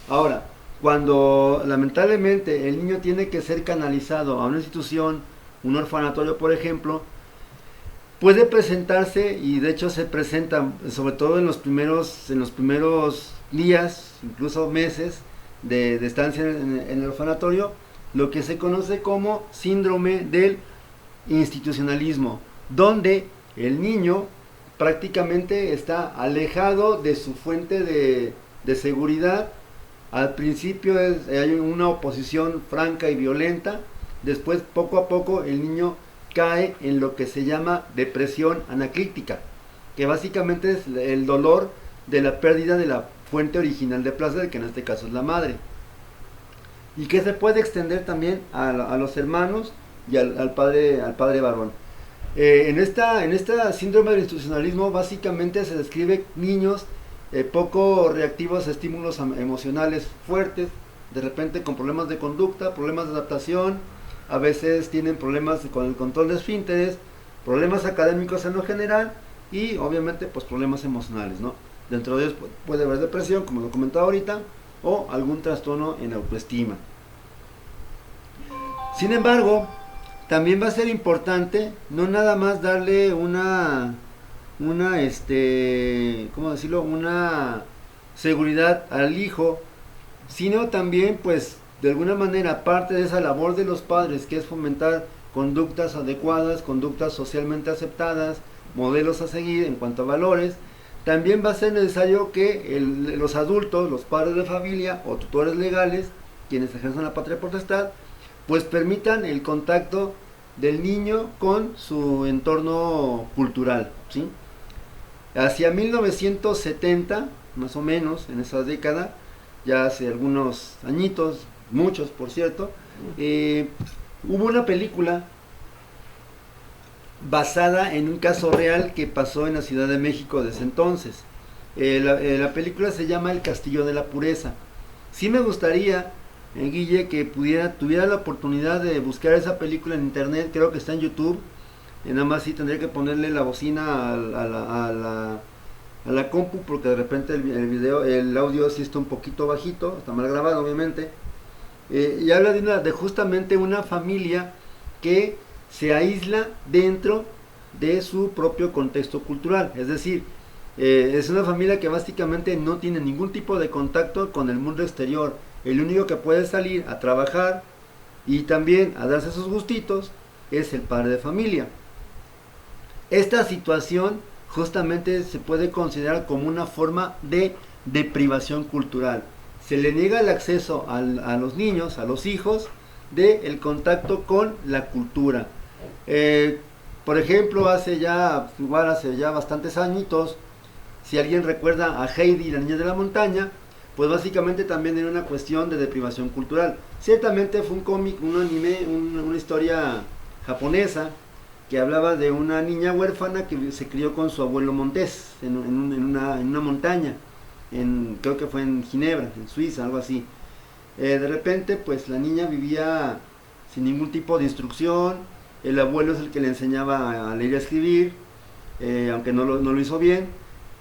Ahora, cuando lamentablemente el niño tiene que ser canalizado a una institución, un orfanatorio por ejemplo, puede presentarse, y de hecho se presenta sobre todo en los primeros días, incluso meses de estancia en el orfanatorio, lo que se conoce como síndrome del institucionalismo, donde el niño prácticamente está alejado de su fuente de seguridad. Al principio hay una oposición franca y violenta, después poco a poco el niño cae en lo que se llama depresión anaclíptica, que básicamente es el dolor de la pérdida de la fuente original de placer, que en este caso es la madre, y que se puede extender también a los hermanos y al padre varón. En esta síndrome del institucionalismo básicamente se describe niños poco reactivos a estímulos emocionales fuertes, de repente con problemas de conducta, problemas de adaptación, a veces tienen problemas con el control de esfínteres, problemas académicos en lo general y obviamente pues problemas emocionales, ¿no? Dentro de ellos puede haber depresión, como lo comentaba ahorita, o algún trastorno en autoestima. Sin embargo, también va a ser importante no nada más darle una seguridad al hijo, sino también pues de alguna manera parte de esa labor de los padres, que es fomentar conductas adecuadas, conductas socialmente aceptadas, modelos a seguir en cuanto a valores. También va a ser necesario que los adultos, los padres de familia o tutores legales, quienes ejercen la patria potestad, pues permitan el contacto del niño con su entorno cultural, ¿sí? Hacia 1970, más o menos, en esa década, ya hace algunos añitos, muchos por cierto, hubo una película basada en un caso real que pasó en la Ciudad de México desde entonces. La película se llama El Castillo de la Pureza. Sí me gustaría, Guille, que tuviera la oportunidad de buscar esa película en internet. Creo que está en YouTube. Nada más sí tendría que ponerle la bocina a la compu, porque de repente el audio sí está un poquito bajito, está mal grabado obviamente. Y habla de justamente una familia que se aísla dentro de su propio contexto cultural. Es decir, es una familia que básicamente no tiene ningún tipo de contacto con el mundo exterior. El único que puede salir a trabajar y también a darse sus gustitos es el padre de familia. Esta situación justamente se puede considerar como una forma de deprivación cultural. Se le niega el acceso a los niños, a los hijos, del contacto con la cultura. Por ejemplo, hace ya bastantes añitos, si alguien recuerda a Heidi, la niña de la montaña, pues básicamente también era una cuestión de deprivación cultural. Ciertamente fue un cómic, un anime, una historia japonesa que hablaba de una niña huérfana que se crió con su abuelo montés en una montaña, creo que fue en Ginebra, en Suiza, algo así. De repente pues la niña vivía sin ningún tipo de instrucción, el abuelo es el que le enseñaba a leer y a escribir, aunque no lo hizo bien.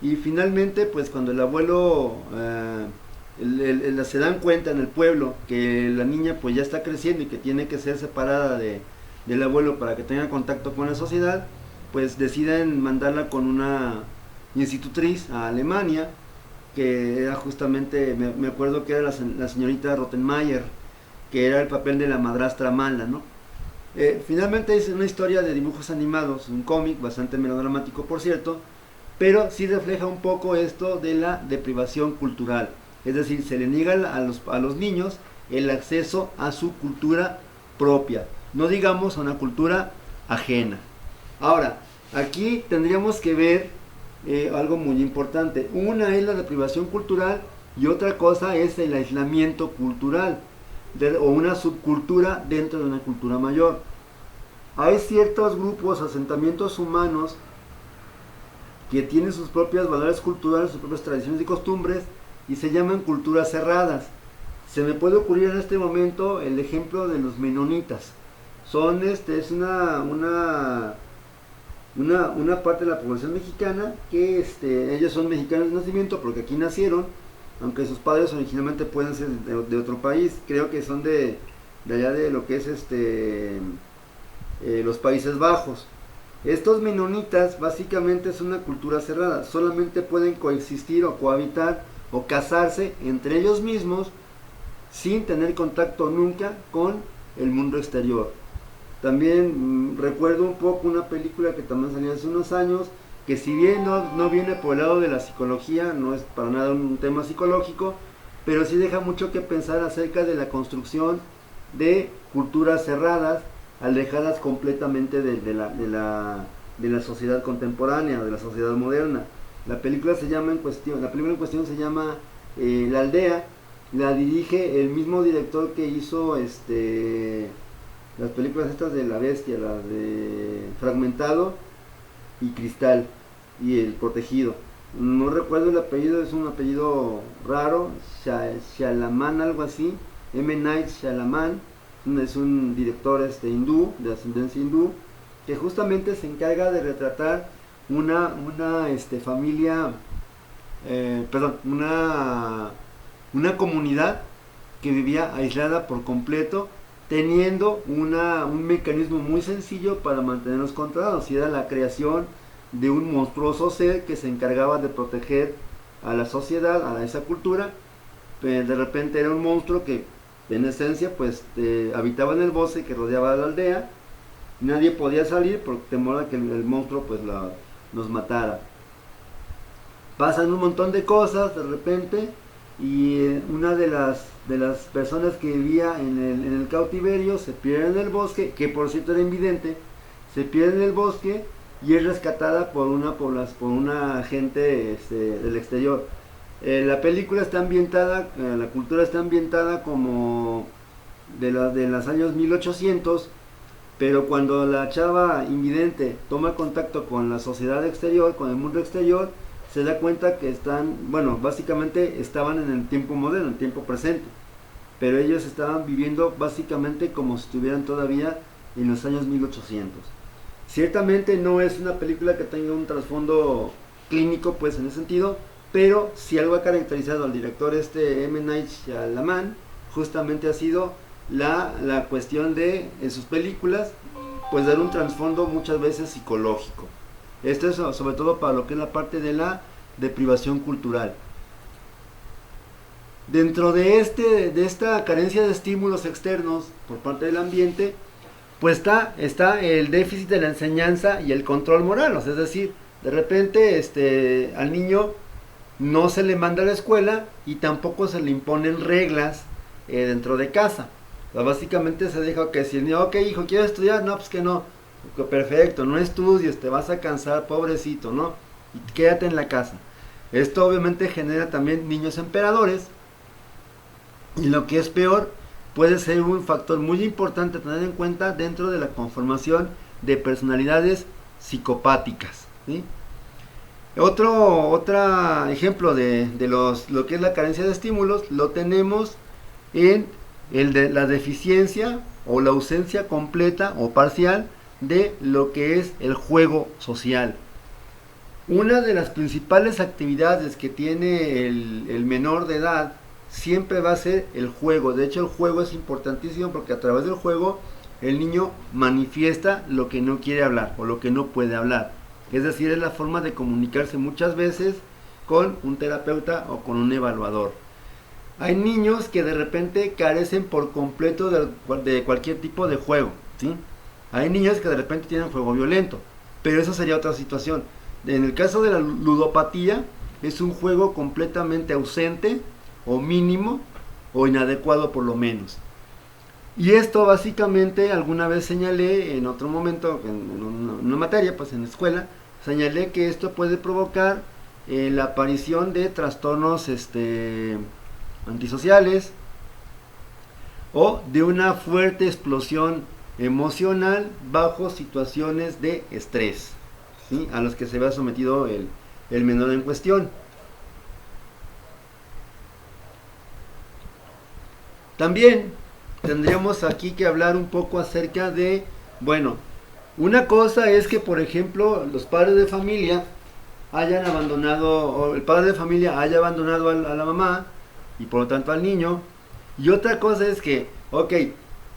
Y finalmente, pues cuando el abuelo se dan cuenta en el pueblo que la niña pues ya está creciendo y que tiene que ser separada del abuelo para que tenga contacto con la sociedad, pues deciden mandarla con una institutriz a Alemania, que era justamente, me acuerdo que era la señorita Rottenmeier, que era el papel de la madrastra mala, ¿no? Finalmente es una historia de dibujos animados, un cómic bastante melodramático por cierto, pero sí refleja un poco esto de la deprivación cultural. Es decir, se le niega a los niños el acceso a su cultura propia, no digamos a una cultura ajena. Ahora, aquí tendríamos que ver algo muy importante. Una es la deprivación cultural y otra cosa es el aislamiento cultural o una subcultura dentro de una cultura mayor. Hay ciertos grupos, asentamientos humanos que tienen sus propios valores culturales, sus propias tradiciones y costumbres y se llaman culturas cerradas. Se me puede ocurrir en este momento el ejemplo de los menonitas. Es una parte de la población mexicana que ellos son mexicanos de nacimiento porque aquí nacieron, aunque sus padres originalmente pueden ser de otro país. Creo que son de allá de lo que es los Países Bajos. Estos menonitas básicamente es una cultura cerrada, solamente pueden coexistir o cohabitar o casarse entre ellos mismos sin tener contacto nunca con el mundo exterior. También recuerdo un poco una película que también salió hace unos años, que si bien no viene por el lado de la psicología, no es para nada un tema psicológico, pero sí deja mucho que pensar acerca de la construcción de culturas cerradas, alejadas completamente de la sociedad contemporánea, de la sociedad moderna. La película en cuestión se llama La Aldea. La dirige el mismo director que hizo las películas estas de La Bestia, la de Fragmentado y Cristal y El Protegido. No recuerdo el apellido, es un apellido raro, Shyamalan, algo así, M. Night Shyamalan. Es un director hindú, de ascendencia hindú, que justamente se encarga de retratar una familia, una comunidad que vivía aislada por completo, teniendo un mecanismo muy sencillo para mantenerlos controlados, y era la creación de un monstruoso ser que se encargaba de proteger a la sociedad, a esa cultura. Pero de repente era un monstruo que en esencia pues habitaba en el bosque que rodeaba la aldea. Nadie podía salir por temor a que el monstruo pues nos matara. Pasan un montón de cosas de repente y una de las personas que vivía en el cautiverio se pierde en el bosque, que por cierto era invidente, se pierde en el bosque y es rescatada por una agente del exterior. La película está ambientada, la cultura está ambientada como de los años 1800, pero cuando la chava invidente toma contacto con la sociedad exterior, con el mundo exterior, se da cuenta que básicamente estaban en el tiempo moderno, en el tiempo presente, pero ellos estaban viviendo básicamente como si estuvieran todavía en los años 1800. Ciertamente no es una película que tenga un trasfondo clínico, pues en ese sentido, pero si algo ha caracterizado al director M. Night Shyamalan, justamente ha sido la cuestión de, en sus películas, pues dar un trasfondo muchas veces psicológico. Esto es sobre todo para lo que es la parte de la deprivación cultural. Dentro de esta carencia de estímulos externos por parte del ambiente, pues está el déficit de la enseñanza y el control moral. Es decir, de repente al niño no se le manda a la escuela y tampoco se le imponen reglas dentro de casa. Básicamente se deja que si el niño, ok hijo, ¿quieres estudiar? No, pues que no. Perfecto, no estudies, te vas a cansar, pobrecito, ¿no? Y quédate en la casa. Esto obviamente genera también niños emperadores, y lo que es peor, puede ser un factor muy importante a tener en cuenta dentro de la conformación de personalidades psicopáticas, ¿sí? Otro ejemplo de lo que es la carencia de estímulos lo tenemos en el de la deficiencia o la ausencia completa o parcial de lo que es el juego social. Una de las principales actividades que tiene el menor de edad siempre va a ser el juego. De hecho, el juego es importantísimo porque a través del juego el niño manifiesta lo que no quiere hablar o lo que no puede hablar. Es decir, es la forma de comunicarse muchas veces con un terapeuta o con un evaluador. Hay niños que de repente carecen por completo de cualquier tipo de juego, ¿sí? Hay niños que de repente tienen juego violento, pero eso sería otra situación. En el caso de la ludopatía, es un juego completamente ausente o mínimo o inadecuado por lo menos. Y esto básicamente alguna vez señalé en otro momento, en una materia, pues en la escuela, señalé que esto puede provocar la aparición de trastornos antisociales o de una fuerte explosión emocional bajo situaciones de estrés, ¿sí?, a los que se ve sometido el menor en cuestión. También tendríamos aquí que hablar un poco acerca de, bueno, una cosa es que, por ejemplo, los padres de familia hayan abandonado, o el padre de familia haya abandonado a la mamá y por lo tanto al niño. Y otra cosa es que, ok,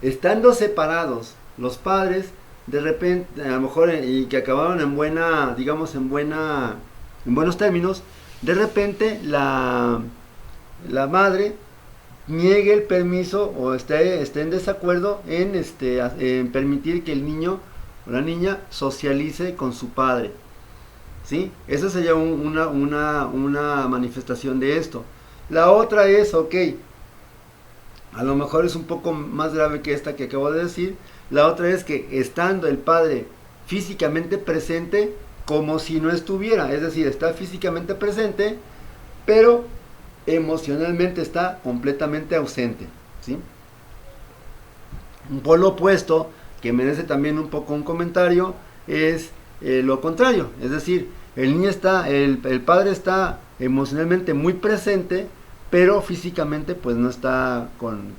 estando separados los padres, de repente, a lo mejor, y que acabaron en buena, digamos, en buenos términos, de repente la madre niegue el permiso o esté en desacuerdo en permitir que el niño o la niña socialice con su padre, ¿sí? Esa sería una manifestación de esto. La otra es, ok, a lo mejor es un poco más grave que esta que acabo de decir. La otra es que estando el padre físicamente presente como si no estuviera, es decir, está físicamente presente, pero emocionalmente está completamente ausente, ¿sí? Un polo opuesto que merece también un poco un comentario es lo contrario, es decir, el padre está emocionalmente muy presente, pero físicamente pues no está con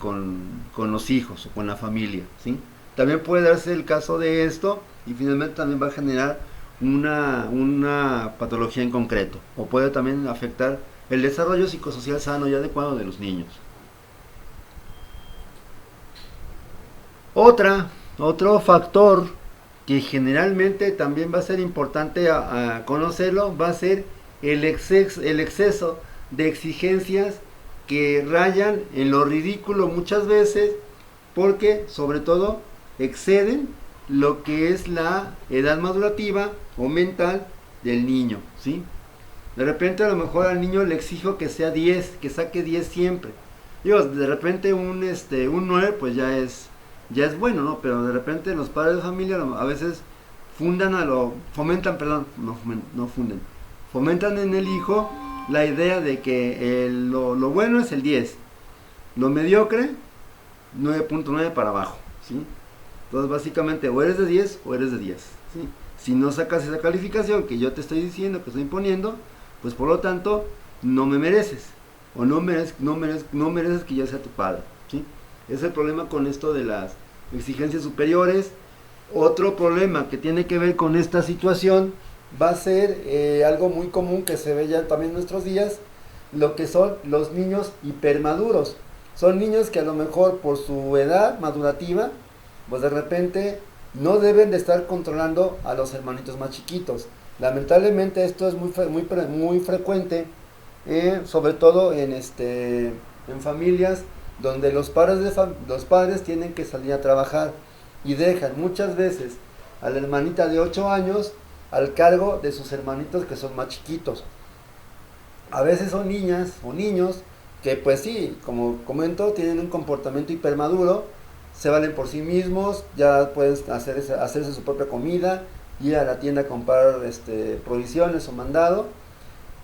los hijos o con la familia, ¿sí? También puede darse el caso de esto y finalmente también va a generar una patología en concreto, o puede también afectar el desarrollo psicosocial sano y adecuado de los niños. Otro factor que generalmente también va a ser importante a conocerlo va a ser el exceso de exigencias que rayan en lo ridículo muchas veces, porque sobre todo exceden lo que es la edad madurativa o mental del niño, ¿sí? De repente a lo mejor al niño le exijo que sea 10, que saque 10 siempre. Digo, de repente un 9 pues ya es bueno, ¿no? Pero de repente los padres de familia a veces fomentan en el hijo la idea de que lo bueno es el 10, lo mediocre 9.9 para abajo, ¿sí? Entonces básicamente o eres de 10 o eres de 10, ¿sí? Si no sacas esa calificación que yo te estoy diciendo, que estoy imponiendo, pues por lo tanto no me mereces, o no mereces que yo sea tu padre, ¿sí? Es el problema con esto de las exigencias superiores. Otro problema que tiene que ver con esta situación va a ser algo muy común que se ve ya también en nuestros días, lo que son los niños hipermaduros. Son niños que a lo mejor por su edad madurativa, pues de repente no deben de estar controlando a los hermanitos más chiquitos. Lamentablemente esto es muy frecuente, sobre todo en familias donde los padres tienen que salir a trabajar y dejan muchas veces a la hermanita de 8 años al cargo de sus hermanitos que son más chiquitos. A veces son niñas o niños que pues sí, como comento, tienen un comportamiento hipermaduro, se valen por sí mismos, ya pueden hacerse su propia comida, ir a la tienda a comprar provisiones o mandado,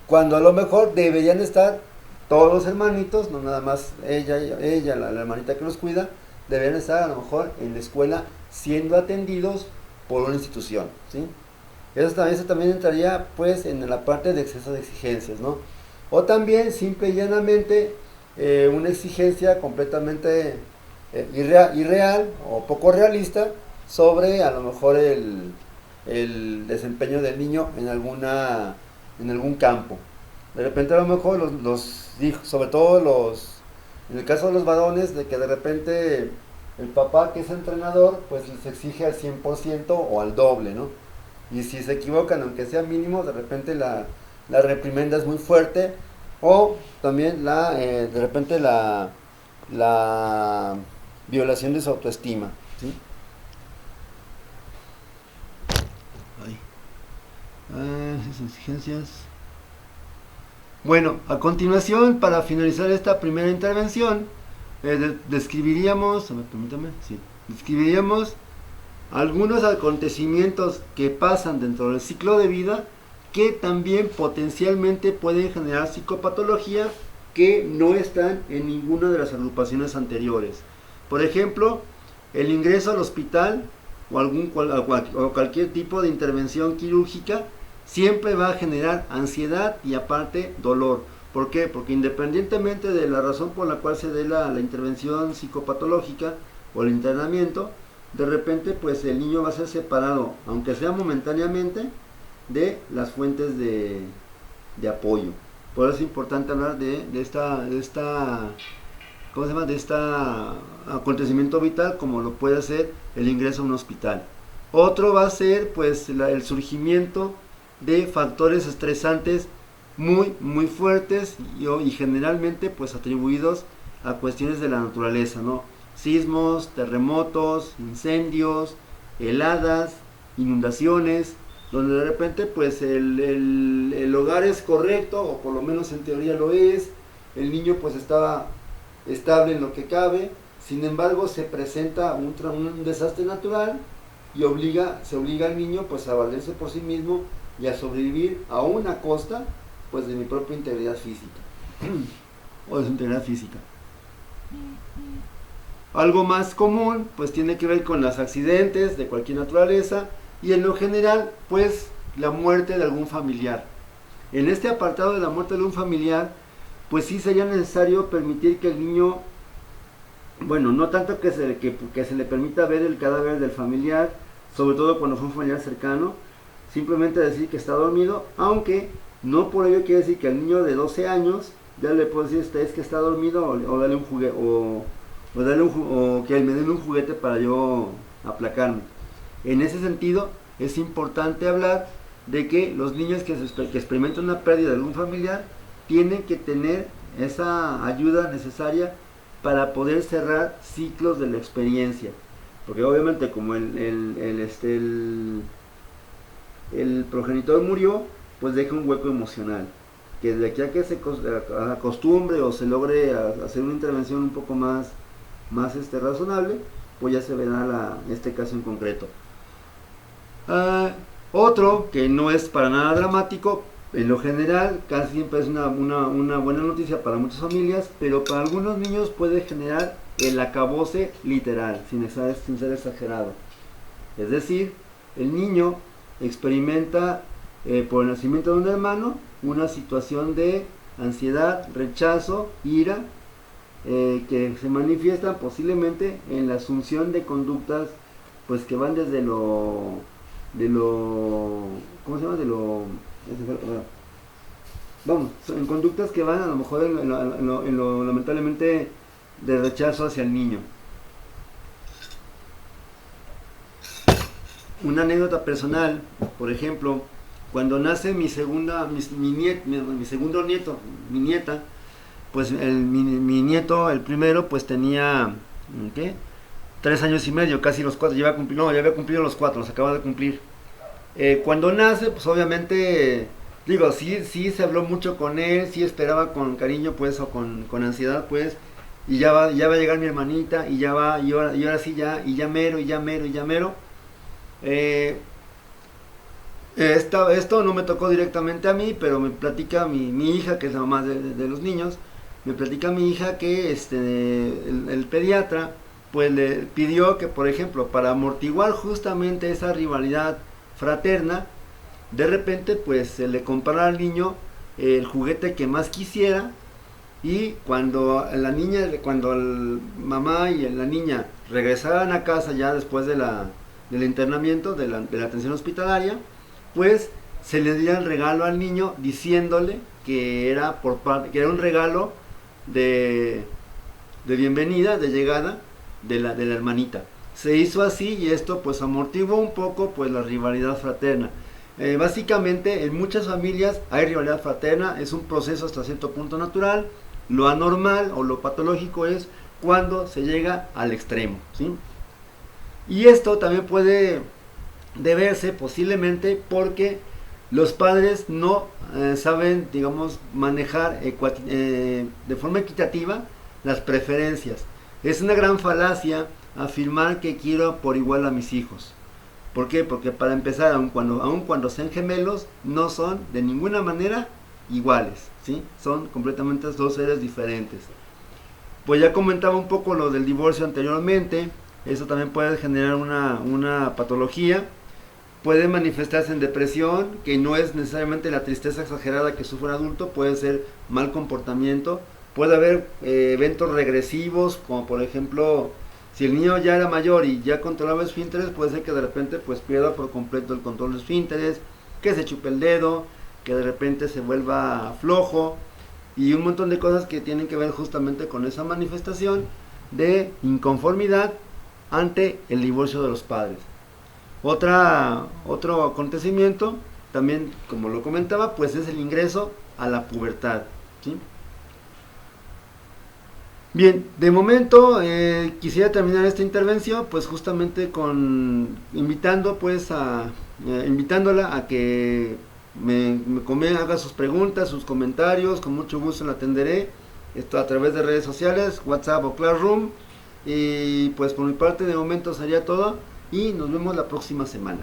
cuando a lo mejor deberían estar todos los hermanitos, no nada más ella la hermanita que los cuida, deberían estar a lo mejor en la escuela siendo atendidos por una institución, ¿sí? Eso también entraría pues en la parte de exceso de exigencias, ¿no? O también simple y llanamente una exigencia completamente irreal o poco realista sobre a lo mejor el desempeño del niño en algún campo. De repente a lo mejor los hijos, sobre todo en el caso de los varones, de que de repente el papá que es entrenador, pues les exige al 100% o al doble, ¿no? Y si se equivocan, aunque sea mínimo, de repente la reprimenda es muy fuerte, o también de repente la violación de su autoestima, ¿sí? Esas exigencias. Bueno, a continuación, para finalizar esta primera intervención, describiríamos, a ver, permítame, sí, describiríamos algunos acontecimientos que pasan dentro del ciclo de vida que también potencialmente pueden generar psicopatología que no están en ninguna de las agrupaciones anteriores. Por ejemplo, el ingreso al hospital o cualquier tipo de intervención quirúrgica siempre va a generar ansiedad y aparte dolor. ¿Por qué? Porque independientemente de la razón por la cual se dé la intervención psicopatológica o el internamiento, de repente pues el niño va a ser separado, aunque sea momentáneamente, de las fuentes de apoyo. Por eso es importante hablar de esta ¿cómo se llama? De este acontecimiento vital, como lo puede ser el ingreso a un hospital. Otro va a ser pues el surgimiento de factores estresantes muy fuertes y generalmente pues atribuidos a cuestiones de la naturaleza, ¿no? Sismos, terremotos, incendios, heladas, inundaciones, donde de repente pues el hogar es correcto, o por lo menos en teoría lo es, el niño pues estaba estable en lo que cabe, sin embargo se presenta un desastre natural y se obliga al niño pues a valerse por sí mismo y a sobrevivir a una costa pues de mi propia integridad física o de su integridad física. Algo más común pues tiene que ver con los accidentes de cualquier naturaleza y en lo general pues la muerte de algún familiar. En este apartado de la muerte de un familiar pues sí sería necesario permitir que el niño, bueno, no tanto que se le permita ver el cadáver del familiar, sobre todo cuando fue un familiar cercano, simplemente decir que está dormido, aunque no por ello quiere decir que al niño de 12 años ya le puedo decir es que está dormido o darle un juguete o que me den un juguete para yo aplacarme. En ese sentido es importante hablar de que los niños que experimentan una pérdida de algún familiar tienen que tener esa ayuda necesaria para poder cerrar ciclos de la experiencia, porque obviamente como el progenitor murió, pues deja un hueco emocional, que de aquí a que se acostumbre o se logre hacer una intervención un poco más razonable, pues ya se verá este caso en concreto. Otro que no es para nada dramático, en lo general casi siempre es una buena noticia para muchas familias, pero para algunos niños puede generar el acabose literal, sin ser exagerado. Es decir, el niño experimenta por el nacimiento de un hermano una situación de ansiedad, rechazo, ira, que se manifiestan posiblemente en la asunción de conductas pues que van desde ¿cómo se llama? Vamos, en conductas que van a lo mejor en lo lamentablemente de rechazo hacia el niño. Una anécdota personal, por ejemplo, cuando nace mi segundo nieto, mi nieta, pues mi nieto, el primero, pues tenía, ¿qué? 3 años y medio, casi los 4, ya había cumplido los 4, los acaba de cumplir. Cuando nace, pues obviamente, digo, sí se habló mucho con él, sí esperaba con cariño, pues, o con ansiedad, pues, y ya va a llegar mi hermanita, y ahora sí ya, y ya mero. Esto no me tocó directamente a mí, pero me platica mi hija, que es la mamá de los niños, me platica mi hija que el pediatra pues le pidió que, por ejemplo, para amortiguar justamente esa rivalidad fraterna, de repente pues se le comprara al niño el juguete que más quisiera, y cuando el mamá y la niña regresaran a casa ya después de la del internamiento, de la atención hospitalaria, pues se le diera el regalo al niño diciéndole que era que era un regalo de bienvenida, de llegada de la hermanita. Se hizo así y esto pues amortiguó un poco pues la rivalidad fraterna. Básicamente en muchas familias hay rivalidad fraterna, es un proceso hasta cierto punto natural. Lo anormal o lo patológico es cuando se llega al extremo, ¿sí? Y esto también puede deberse posiblemente porque los padres no saben, digamos, manejar de forma equitativa las preferencias. Es una gran falacia afirmar que quiero por igual a mis hijos. ¿Por qué? Porque para empezar, aun cuando sean gemelos, no son de ninguna manera iguales, ¿sí? Son completamente dos seres diferentes. Pues ya comentaba un poco lo del divorcio anteriormente. Eso también puede generar una patología. Puede manifestarse en depresión, que no es necesariamente la tristeza exagerada que sufre un adulto, puede ser mal comportamiento. Puede haber eventos regresivos, como por ejemplo, si el niño ya era mayor y ya controlaba esfínteres, puede ser que de repente pues pierda por completo el control de esfínteres, que se chupe el dedo, que de repente se vuelva flojo, y un montón de cosas que tienen que ver justamente con esa manifestación de inconformidad ante el divorcio de los padres. Otro acontecimiento, también como lo comentaba, pues es el ingreso a la pubertad, ¿sí? Bien, de momento quisiera terminar esta intervención pues justamente invitándola a que haga sus preguntas, sus comentarios, con mucho gusto la atenderé, esto a través de redes sociales, WhatsApp o Classroom, y pues por mi parte de momento sería todo y nos vemos la próxima semana.